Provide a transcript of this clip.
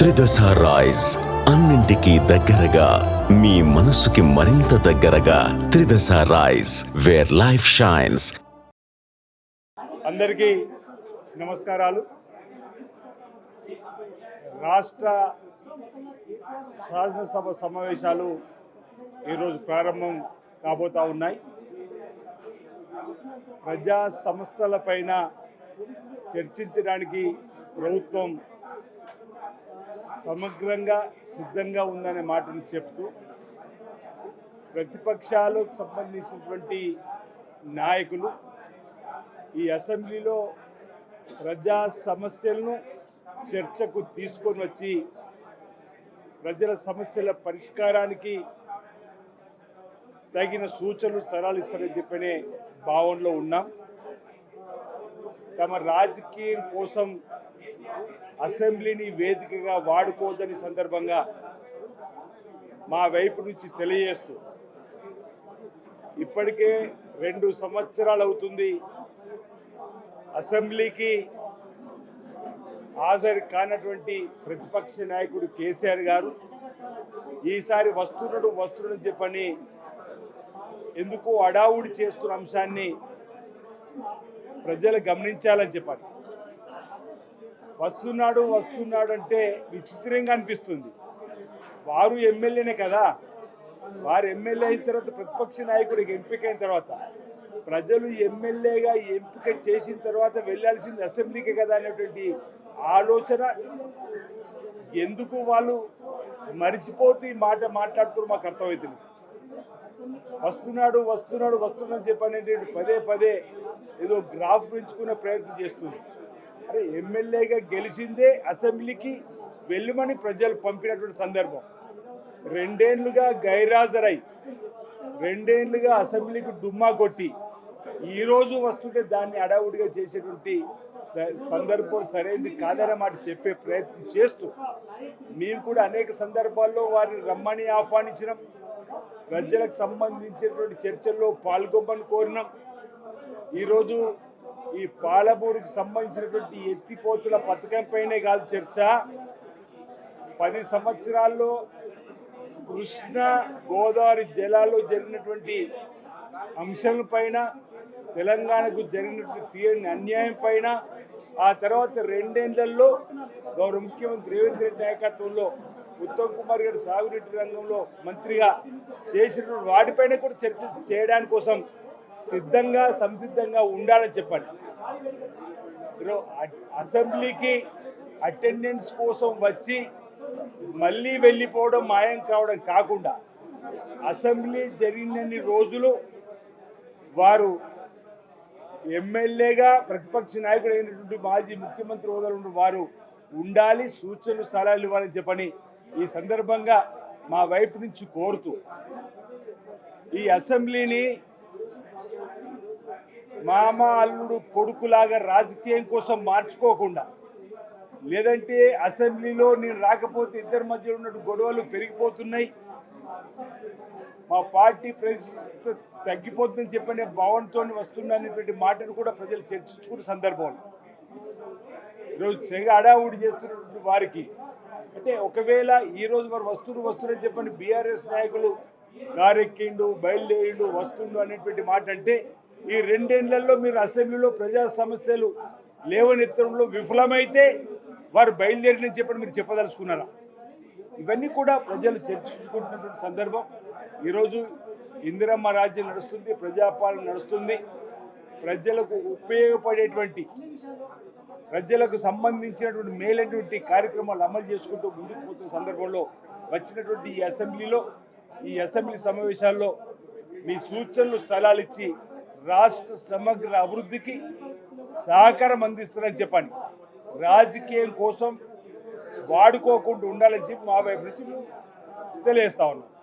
త్రిదశ rice అన్నింటికీ దగ్గరగా మీ మనసుకి మరింత దగ్గరగా త్రిదశ రైస్ వేర్ లైఫ్ షైన్స్. అందరికీ నమస్కారాలు. రాష్ట్ర శాసనసభ సమావేశాలు ఈరోజు ప్రారంభం కాబోతా ఉన్నాయి. ప్రజా సమస్యలపైన చర్చించడానికి ప్రభుత్వం సమగ్రంగా సిద్ధంగా ఉందనే మాటను చెప్తూ ప్రతిపక్షాలకు సంబంధించినటువంటి నాయకులు ఈ అసెంబ్లీలో ప్రజా సమస్యలను చర్చకు తీసుకొని వచ్చి ప్రజల సమస్యల పరిష్కారానికి తగిన సూచనలు సలహాలు ఇస్తారని చెప్పనే భావనలో ఉన్నాం. తమ రాజకీయం కోసం అసెంబ్లీని వేదికగా వాడుకోవద్దని సందర్భంగా మా వైపు నుంచి తెలియజేస్తూ, ఇప్పటికే 2 సంవత్సరాలు అవుతుంది అసెంబ్లీకి హాజరు కానటువంటి ప్రతిపక్ష నాయకుడు కేసీఆర్ గారు ఈసారి వస్తున్నాడు చెప్పని ఎందుకు అడావుడి చేస్తున్న అంశాన్ని ప్రజలు గమనించాలని చెప్పాలి. వస్తున్నాడు అంటే విచిత్రంగా అనిపిస్తుంది. వారు ఎమ్మెల్యేనే కదా, వారు ఎమ్మెల్యే అయిన తర్వాత ప్రతిపక్ష నాయకుడికి ఎంపికైన తర్వాత ప్రజలు ఎమ్మెల్యేగా ఎంపిక చేసిన తర్వాత వెళ్ళాల్సింది అసెంబ్లీకే కదా అనేటువంటి ఆలోచన ఎందుకు వాళ్ళు మరిచిపోతూ ఈ మాట మాట్లాడుతున్నారు మాకు అర్థమవుతుంది. వస్తున్నాడు చెప్పనేటువంటి పదే ఏదో గ్రాఫ్ పెంచుకునే ప్రయత్నం చేస్తుంది. అరే, ఎమ్మెల్యేగా గెలిచిందే అసెంబ్లీకి వెళ్ళమని ప్రజలు పంపినటువంటి సందర్భం. 2 ఏళ్లుగా గైరాజరై 2 ఏళ్లుగా అసెంబ్లీకి డుమ్మా కొట్టి ఈరోజు వస్తుంటే దాన్ని అడావుడిగా చేసేటువంటి సందర్భం సరైనది కాదనే మాట చెప్పే ప్రయత్నం చేస్తూ మేము కూడా అనేక సందర్భాల్లో వారిని రమ్మని ఆహ్వానించినాం. ప్రజలకు సంబంధించినటువంటి చర్చల్లో పాల్గొమ్మని కోరినాం. ఈరోజు ఈ పాలమూరుకు సంబంధించినటువంటి ఎత్తిపోతుల పథకంపైనే కాదు చర్చ, 10 సంవత్సరాల్లో కృష్ణా గోదావరి జలాల్లో జరిగినటువంటి అంశాలపైన, తెలంగాణకు జరిగినటువంటి తీరని అన్యాయం పైన, ఆ తర్వాత 2 ఏళ్లలో గౌరవ ముఖ్యమంత్రి రేవంత్ రెడ్డి నాయకత్వంలో ఉత్తమ్ కుమార్ గారి సాగునీటి రంగంలో మంత్రిగా చేసిన వాటిపైన కూడా చర్చ చేయడానికి కోసం సంసిద్ధంగా ఉండాలని చెప్పండి. అసెంబ్లీకి అటెండెన్స్ కోసం వచ్చి మళ్ళీ వెళ్ళిపోవడం, మాయం కావడం కాకుండా అసెంబ్లీ జరిగినన్ని రోజులు వారు ఎమ్మెల్యేగా ప్రతిపక్ష నాయకుడు అయినటువంటి మాజీ ముఖ్యమంత్రి హోదాలో ఉన్న వారు ఉండాలి, సూచనలు సలహాలు ఇవ్వాలని చెప్పని ఈ సందర్భంగా మా వైపు నుంచి కోరుతూ, ఈ అసెంబ్లీని మామ అల్లుడు కొడుకులాగా రాజకీయం కోసం మార్చుకోకుండా, లేదంటే అసెంబ్లీలో నేను రాకపోతే ఇద్దరి మధ్య ఉన్నట్టు గొడవలు పెరిగిపోతున్నాయి, మా పార్టీ ప్రతిష్ట తగ్గిపోతుందని చెప్పనే భావనతో వస్తుందనేటువంటి మాటను కూడా ప్రజలు చర్చించుకున్న సందర్భంలో ఈరోజు తెగ అడావుడి చేస్తున్నటువంటి వారికి, అంటే ఒకవేళ ఈరోజు వారు వస్తురని చెప్పని బీఆర్ఎస్ నాయకులు కారెక్కిండు, బయలుదేరిండు, వస్తుండు అనేటువంటి మాట అంటే ఈ 2 ఏళ్లలో మీరు అసెంబ్లీలో ప్రజా సమస్యలు లేవనెత్తడంలో విఫలమైతే వారు బయలుదేరినని చెప్పని మీరు చెప్పదలుచుకున్నారా? ఇవన్నీ కూడా ప్రజలు చర్చించుకుంటున్నటువంటి సందర్భం. ఈరోజు ఇందిరమ్మ రాజ్యం నడుస్తుంది, ప్రజాపాలన నడుస్తుంది. ప్రజలకు ఉపయోగపడేటువంటి, ప్రజలకు సంబంధించినటువంటి మేలైనటువంటి కార్యక్రమాలు అమలు చేసుకుంటూ ముందుకు పోతున్న సందర్భంలో వచ్చినటువంటి ఈ అసెంబ్లీ సమావేశాల్లో మీ సూచనలు సలహాలు ఇచ్చి రాష్ట్ర సమగ్ర అభివృద్ధికి సహకారం అందిస్తారని చెప్పండి. రాజకీయం కోసం వాడుకోకుండా ఉండాలని చెప్పి మా వైపు నుంచి తెలియజేస్తా ఉన్నాం.